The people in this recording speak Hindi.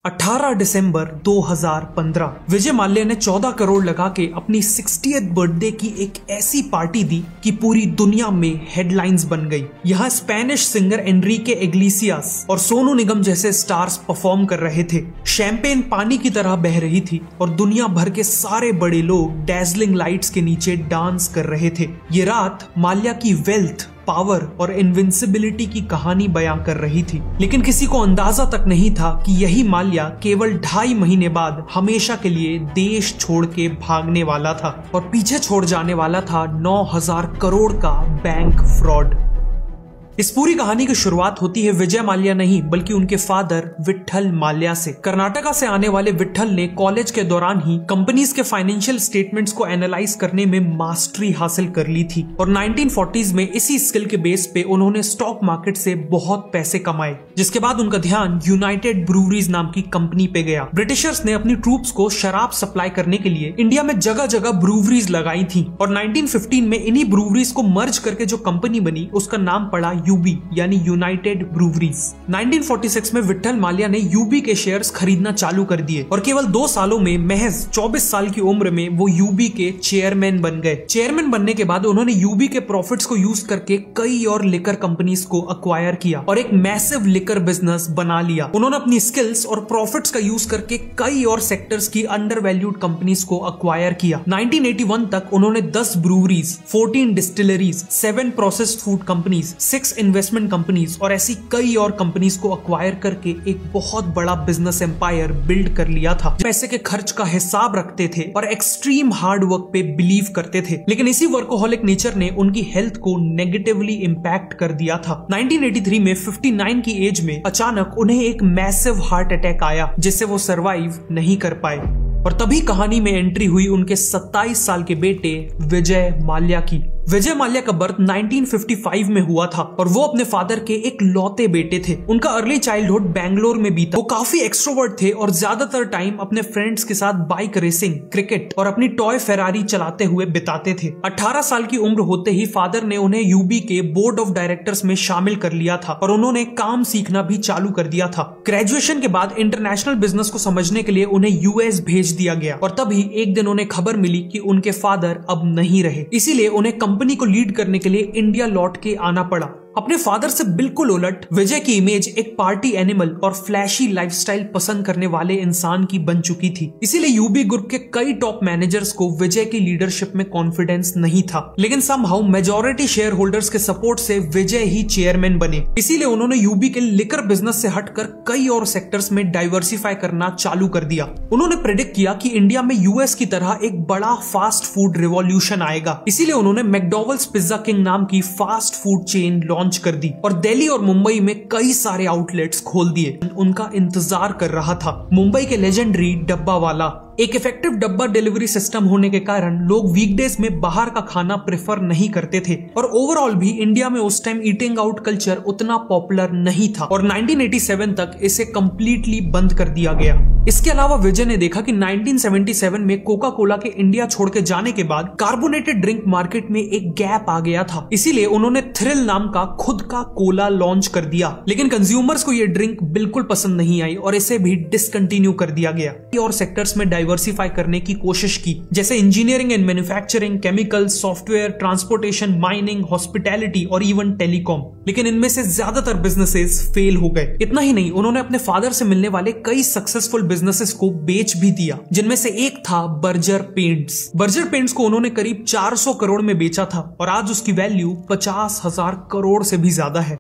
18 दिसंबर 2015 विजय माल्या ने 14 करोड़ लगा के अपनी 60th बर्थडे की एक ऐसी पार्टी दी कि पूरी दुनिया में हेडलाइंस बन गई। यहाँ स्पेनिश सिंगर एनरिके इग्लेसियास और सोनू निगम जैसे स्टार्स परफॉर्म कर रहे थे। शैंपेन पानी की तरह बह रही थी और दुनिया भर के सारे बड़े लोग डैजलिंग लाइट्स के नीचे डांस कर रहे थे। ये रात माल्या की वेल्थ, पावर और इनविंसिबिलिटी की कहानी बयां कर रही थी, लेकिन किसी को अंदाजा तक नहीं था कि यही माल्या केवल 2.5 महीने बाद हमेशा के लिए देश छोड़ के भागने वाला था और पीछे छोड़ जाने वाला था 9,000 करोड़ का बैंक फ्रॉड। इस पूरी कहानी की शुरुआत होती है विजय माल्या नहीं बल्कि उनके फादर विट्ठल माल्या से। कर्नाटका से आने वाले विट्ठल ने कॉलेज के दौरान ही कंपनीज के फाइनेंशियल स्टेटमेंट्स को एनालाइज करने में मास्टरी हासिल कर ली थी और 1940s में इसी स्किल के बेस पे उन्होंने स्टॉक मार्केट से बहुत पैसे कमाए, जिसके बाद उनका ध्यान यूनाइटेड ब्रूवरीज नाम की कंपनी पे गया। ब्रिटिशर्स ने अपनी ट्रूप्स को शराब सप्लाई करने के लिए इंडिया में जगह जगह ब्रूवरीज लगाई थी और 1915 में इन्हीं ब्रूवरीज को मर्ज करके जो कंपनी बनी उसका नाम पड़ा यूबी यानी यूनाइटेड ब्रूवरीज। 1946 में विट्ठल माल्या ने यूबी के शेयर्स खरीदना चालू कर दिए और केवल 2 सालों में महज 24 साल की उम्र में वो यूबी के चेयरमैन बन गए। चेयरमैन बनने के बाद उन्होंने यूबी के प्रॉफिट्स को यूज करके कई और लिकर कंपनीज को अक्वायर किया और एक मैसिव लिकर बिजनेस बना लिया। उन्होंने अपनी स्किल्स और प्रॉफिट्स का यूज करके कई और सेक्टर्स की अंडर वैल्यूड कंपनीज को अक्वायर किया। 1981 तक उन्होंने 10 breweries, 14 distilleries, 7 processed food companies, 6 investment companies और ऐसी कई और कंपनीज को अक्वायर करके एक बहुत बड़ा बिजनेस एम्पायर बिल्ड कर लिया था। पैसे के खर्च का हिसाब रखते थे और एक्सट्रीम हार्ड वर्क पे बिलीव करते थे, लेकिन इसी वर्कोहॉलिक नेचर ने उनकी हेल्थ को नेगेटिवली इंपैक्ट कर दिया था। 1983 में 59 की एज में अचानक उन्हें एक मैसिव हार्ट अटैक आया जिससे वो सरवाइव नहीं कर पाए और तभी कहानी में एंट्री हुई उनके 27 साल के बेटे विजय माल्या की। विजय माल्या का बर्थ 1955 में हुआ था और वो अपने फादर के एक लौते बेटे थे। उनका अर्ली चाइल्डहुड बैंगलोर में बीता। वो काफी एक्सट्रोवर्ट थे और ज्यादातर टाइम अपने फ्रेंड्स के साथ बाइक रेसिंग, क्रिकेट और अपनी टॉय फेरारी चलाते हुए बिताते थे। 18 साल की उम्र होते ही फादर ने उन्हें यूबी के बोर्ड ऑफ डायरेक्टर्स में शामिल कर लिया था और उन्होंने काम सीखना भी चालू कर दिया था। ग्रेजुएशन के बाद इंटरनेशनल बिजनेस को समझने के लिए उन्हें यूएस भेज दिया गया और तभी एक दिन उन्हें खबर मिली कि उनके फादर अब नहीं रहे, इसीलिए उन्हें कंपनी को लीड करने के लिए इंडिया लौट के आना पड़ा। अपने फादर से बिल्कुल उलट विजय की इमेज एक पार्टी एनिमल और फ्लैशी लाइफस्टाइल पसंद करने वाले इंसान की बन चुकी थी। इसीलिए यूबी ग्रुप के कई टॉप मैनेजर्स को विजय की लीडरशिप में कॉन्फिडेंस नहीं था, लेकिन समहाउ मेजॉरिटी शेयर होल्डर्स के सपोर्ट से विजय ही चेयरमैन बने। इसीलिए उन्होंने यूबी के लिकर बिजनेस से हटकर कई और सेक्टर्स में डाइवर्सिफाई करना चालू कर दिया। उन्होंने प्रेडिक्ट किया कि इंडिया में यूएस की तरह एक बड़ा फास्ट फूड रिवॉल्यूशन आएगा, इसीलिए उन्होंने मैकडॉवेल्स पिज्जा किंग नाम की फास्ट फूड चेन लॉन्च कर दी और दिल्ली और मुंबई में कई सारे आउटलेट्स खोल दिए। उनका इंतजार कर रहा था मुंबई के लेजेंडरी डब्बा वाला। एक इफेक्टिव डब्बा डिलीवरी सिस्टम होने के कारण लोग वीकडेज में बाहर का खाना प्रेफर नहीं करते थे और ओवरऑल भी इंडिया में उस टाइम ईटिंग आउट कल्चर उतना पॉपुलर नहीं था और 1987 तक इसे कंप्लीटली बंद कर दिया गया। इसके अलावा विजय ने देखा कि 1977 में कोका कोला के इंडिया छोड़ के जाने के बाद कार्बोनेटेड ड्रिंक मार्केट में एक गैप आ गया था, इसीलिए उन्होंने थ्रिल नाम का खुद का कोला लॉन्च कर दिया, लेकिन कंज्यूमर्स को ये ड्रिंक बिल्कुल पसंद नहीं आई और इसे भी डिसकंटिन्यू कर दिया गया। और सेक्टर्स में डाइवर्सिफाई करने की कोशिश की, जैसे engineering and manufacturing, chemical, software, transportation, mining, hospitality और इवन टेलीकॉम, लेकिन इनमें से ज्यादातर बिजनेसेस फेल हो गए। इतना ही नहीं, उन्होंने अपने फादर से मिलने वाले कई सक्सेसफुल बिजनेसेस को बेच भी दिया, जिनमें से एक था बर्जर पेंट्स। बर्जर पेंट्स को उन्होंने करीब 400 करोड़ में बेचा था और आज उसकी वैल्यू 50,000 करोड़ से भी ज्यादा है।